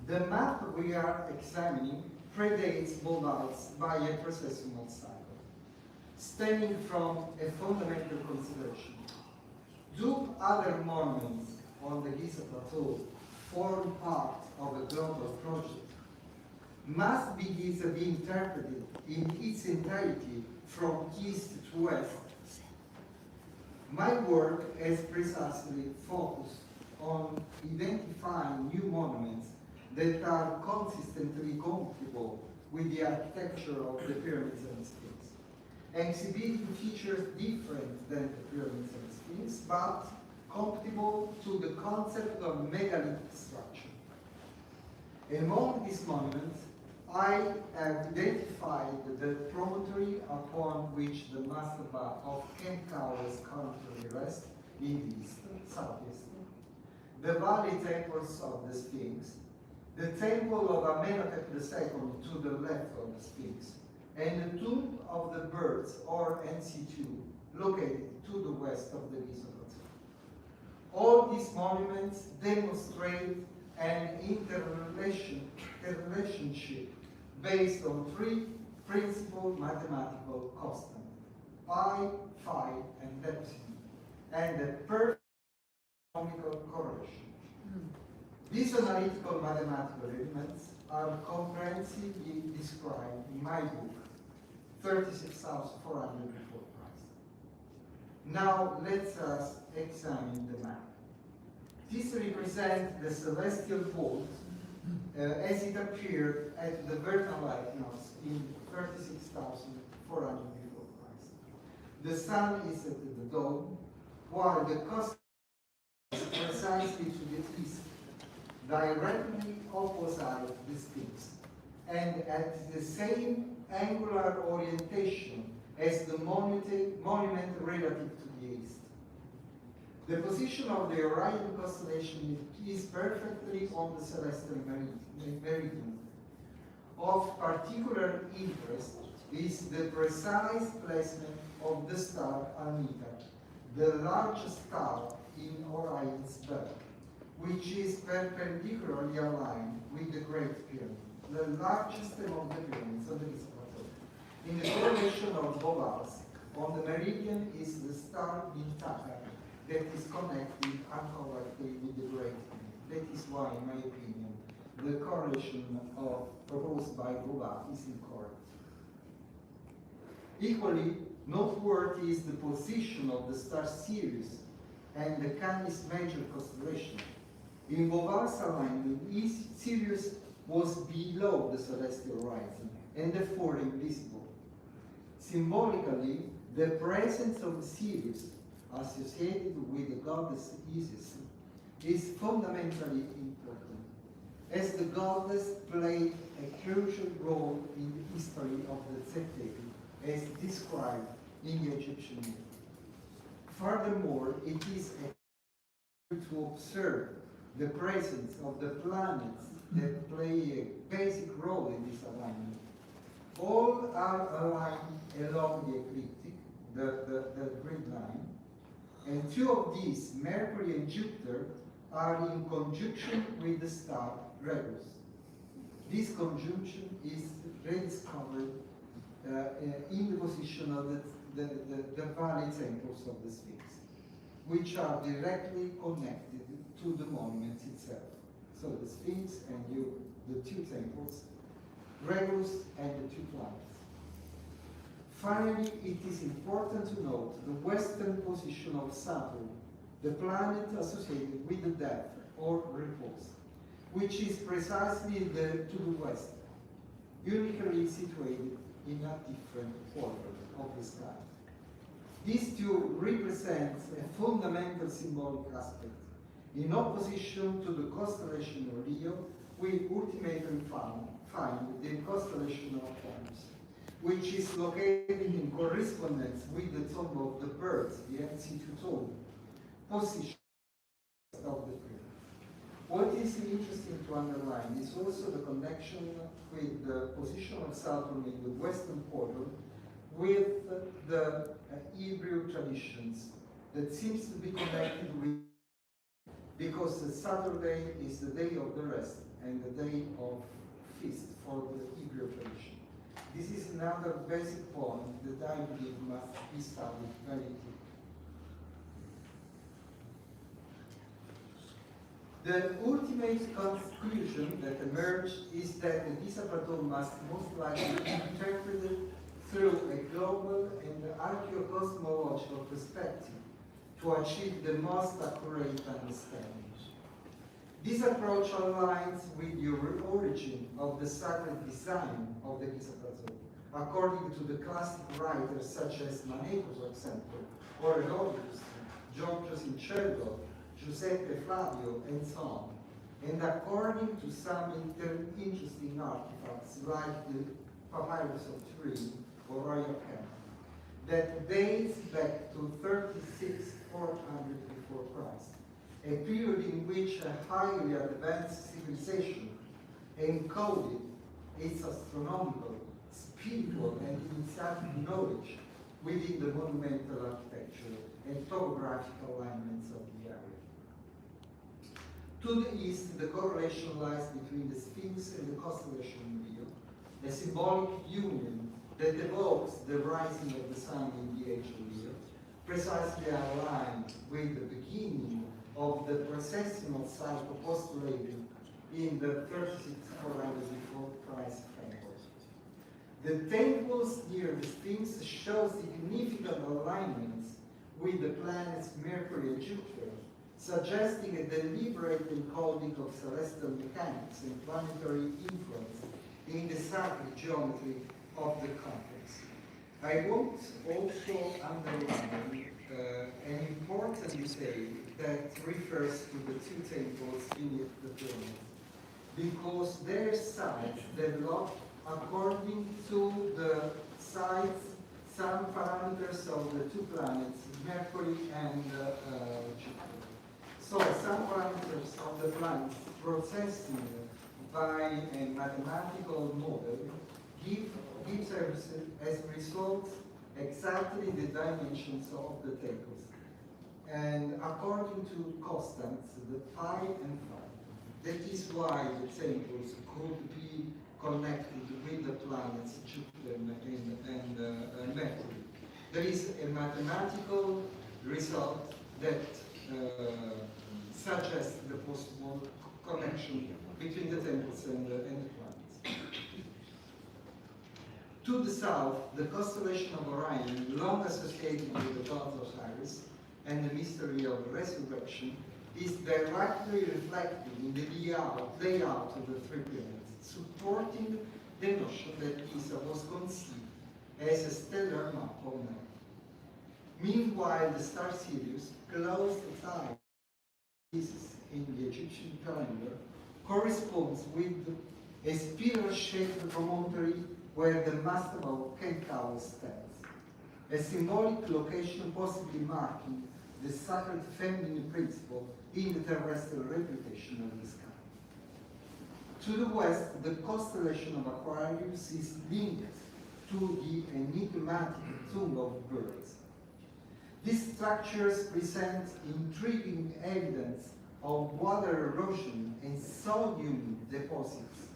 The map we are examining predates Boval's by a processional cycle, stemming from a fundamental consideration. Do other monuments on the Giza plateau form part of a global project? Must be Giza be interpreted in its entirety from east to west? My work has precisely focused on identifying new monuments that are consistently compatible with the architecture of the pyramids and Sphinx, exhibiting features different than the pyramids and Sphinx, but compatible to the concept of megalithic structure. Among these monuments, I have identified the promontory upon which the mastaba of Khenkaura's currently rests in the east, southeast, the valley temples of the Sphinx, the temple of Amenhotep II to the left of the Sphinx, and the tomb of the birds, or NC2, located to the west of the Giza plateau. All these monuments demonstrate an interrelationship based on three principal mathematical constants, pi, phi, and epsilon, and a perfect anatomical correlation. These analytical mathematical elements are comprehensively described in my book, 36,400 before Christ. Now let us examine the map. This represents the celestial vault as it appeared at the vernal equinox in 36,400 before Christ. The sun is at the dome, while the cosmos is precisely to the east, directly opposite the Sphinx, and at the same angular orientation as the monument relative to the east. The position of the Orion constellation is perfectly on the celestial meridian. Of particular interest is the precise placement of the star Almita, the largest star in Orion's belt, which is perpendicularly aligned with the Great Pyramid, the largest among the pyramids of the Giza plateau. In the correlation of Boval's, on the meridian is the star Mintaka that is connected uncorrectly with the Great Pyramid. That is why, in my opinion, the correlation proposed by Boval is incorrect. Equally noteworthy is the position of the star Sirius and the Canis Major constellation. In Boval's alignment, Sirius was below the celestial horizon and therefore invisible. Symbolically, the presence of Sirius associated with the goddess Isis is fundamentally important, as the goddess played a crucial role in the history of the Tzeftepi, as described in the Egyptian myth. Furthermore, it is to observe the presence of the planets that play a basic role in this alignment. All are aligned along the ecliptic, the grid line, and two of these, Mercury and Jupiter, are in conjunction with the star Regulus. This conjunction is rediscovered in the position of the valley temples of the Sphinx, which are directly connected to the monument itself. So the Sphinx and the two temples, Regulus and the two planets. Finally, it is important to note the western position of Saturn, the planet associated with the death or repose, which is precisely to the west, uniquely situated in a different quarter of the sky. This too represents a fundamental symbolic aspect, in opposition to the constellation of Leo, we ultimately find the constellation of Taurus, which is located in correspondence with the tomb of the birds, the NC2 tomb, position of the pyramid. What is interesting to underline is also the connection with the position of Saturn in the western quarter with the Hebrew traditions that seems to be connected with, because the Saturday is the day of the rest and a day of feast for the Hebrew tradition. This is another basic point that I believe must be studied very deeply. The ultimate conclusion that emerged is that the Giza plateau must most likely be interpreted through a global and archaeocosmological perspective to achieve the most accurate understanding. This approach aligns with the origin of the sacred design of the Giza plateau, according to the classic writers such as Manetho, for example, or Herodotus, Giorgio Sincello, Giuseppe Flavio, and so on, and according to some interesting artifacts like the Papyrus of Turin or Royal Camp, that dates back to 36,400 before Christ, a period in which a highly advanced civilization encoded its astronomical, spiritual, and initiatic knowledge within the monumental architecture and topographical alignments of the area. To the east, the correlation lies between the Sphinx and the constellation Leo, a symbolic union that evokes the rising of the sun in the age of Leo, precisely aligned with the beginning of the processional cycle postulated in the 36,400 before Christ framework. The temples near the Sphinx show significant alignments with the planets Mercury and Jupiter, suggesting a deliberate encoding of celestial mechanics and planetary influence in the sacred geometry of the complex. I want also underline an important detail that refers to the two temples beneath the pyramid, because their sites develop according to the sites, some parameters of the two planets, Mercury and Jupiter. So some parameters of the planets processing by a mathematical model gives as result exactly the dimensions of the temples. And according to constants, the pi and phi. That is why the temples could be connected with the planets Jupiter and Mercury. There is a mathematical result that suggests the possible connection between the temples and the planets. To the south, the constellation of Orion, long associated with the god Osiris and the mystery of resurrection, is directly reflected in the layout of the three pyramids, supporting the notion that Giza was conceived as a stellar map of night. Meanwhile, the star Sirius, close its eye in the Egyptian calendar, corresponds with a spiral-shaped promontory where the mastodon Kenkau stands, a symbolic location possibly marking the sacred feminine principle in the terrestrial reputation of the sky. To the west, the constellation of Aquarius is linked to the enigmatic tomb of birds. These structures present intriguing evidence of water erosion and sodium deposits,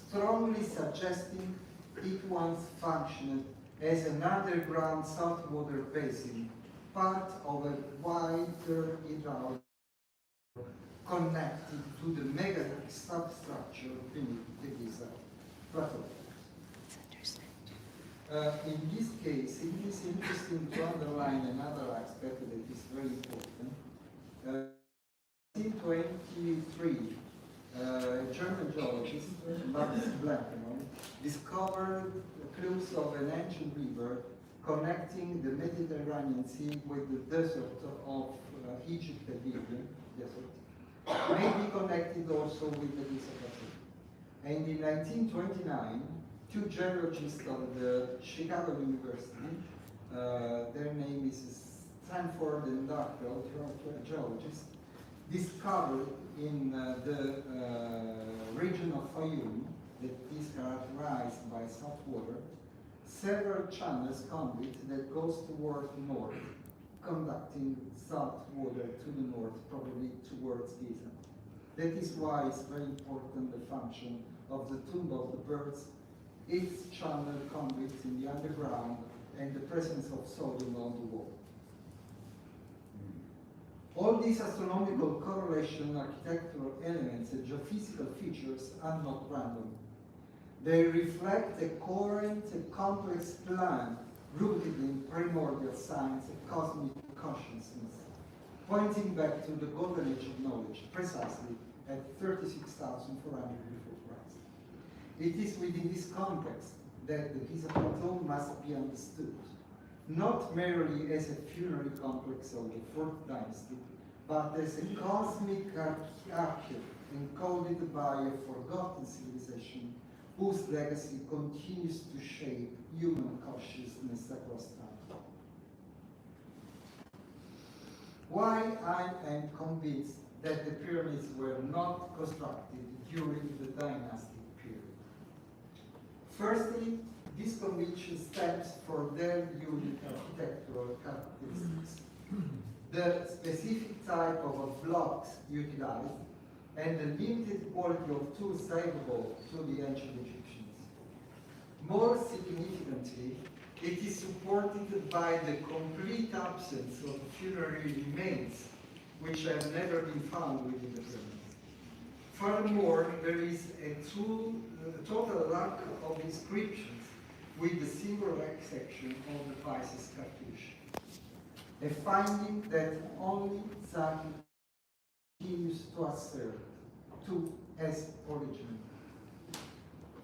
strongly suggesting it once functioned as an underground saltwater basin, part of a wider hydraulic connected to the megalithic substructure beneath the Giza plateau. In this case, it is interesting to underline another aspect that is very important. In 1923, a German geologist, Max Blankenau, discovered clues of an ancient river connecting the Mediterranean Sea with the desert of Egypt and Libya desert, may be connected also with the Giza plateau. And in 1929, two geologists of the Chicago University, their name is Stanford and Doppler, geologists, discovered in the region of Fayoum, that is characterized by salt water, several channels conduit that goes toward north, conducting salt water to the north, probably towards Giza. That is why it's very important the function of the tomb of the birds, its channel conduits in the underground, and the presence of sodium on the wall. All these astronomical correlation, architectural elements, and geophysical features are not random. They reflect a coherent and complex plan rooted in primordial science and cosmic consciousness, pointing back to the golden age of knowledge, precisely at 36,400 before Christ. It is within this context that the Giza plateau must be understood, not merely as a funerary complex of the 4th dynasty, but as a cosmic archive encoded by a forgotten civilization whose legacy continues to shape human consciousness across time. Why I am convinced that the pyramids were not constructed during the dynastic period. Firstly, this conviction stems from their unique architectural characteristics, the specific type of blocks utilized, and the limited quality of tools available to the ancient Egyptians. More significantly, it is supported by the complete absence of funerary remains, which have never been found within the pyramids. Furthermore, there is a total lack of inscriptions, with the single exception of the Pisces cartouche, a finding that only Zaki continues to assert as original.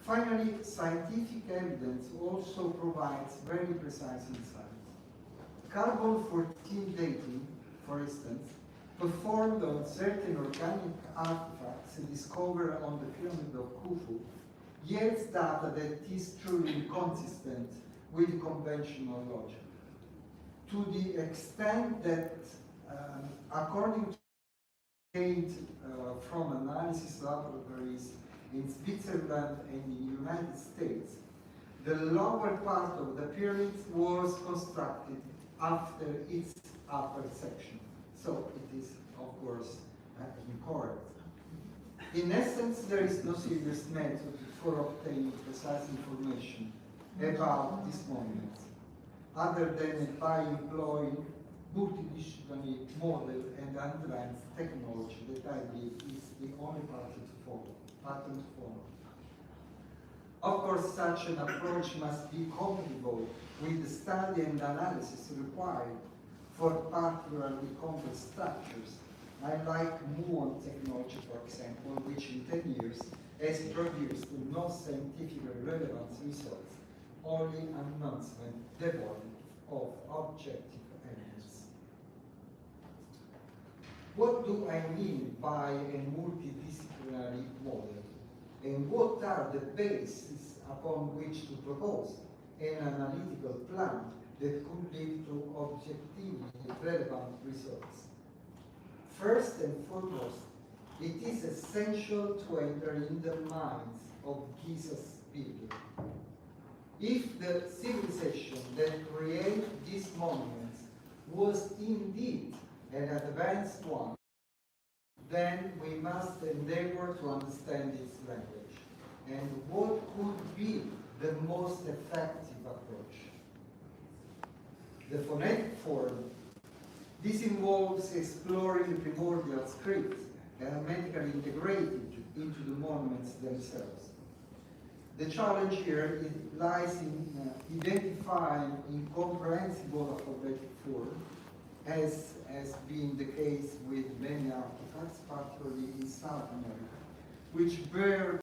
Finally, scientific evidence also provides very precise insights. Carbon-14 dating, for instance, performed on certain organic artifacts discovered on the pyramid of Khufu, yields data that is truly inconsistent with conventional logic. To the extent that, according to from analysis laboratories in Switzerland and in the United States, the lower part of the pyramid was constructed after its upper section. So it is, of course, incorrect. In essence, there is no serious method for obtaining precise information about these monuments, other than by employing multidisciplinary model and advanced technology that I believe is the only pattern to follow. Of course, such an approach must be compatible with the study and analysis required for particularly complex structures, unlike muon technology, for example, which in 10 years has produced no scientifically relevant results, only announcement devoid of objective evidence. What do I mean by a multidisciplinary model? And what are the bases upon which to propose an analytical plan that could lead to objectively relevant results? First and foremost, it is essential to enter in the minds of Giza's people. If the civilization that created these monuments was indeed an advanced one, then we must endeavor to understand its language and what could be the most effective approach. The phonetic form. This involves exploring the primordial scripts hermetically integrated into the monuments themselves. The challenge here lies in identifying incomprehensible alphabetic form, as has been the case with many artifacts, particularly in South America, which bear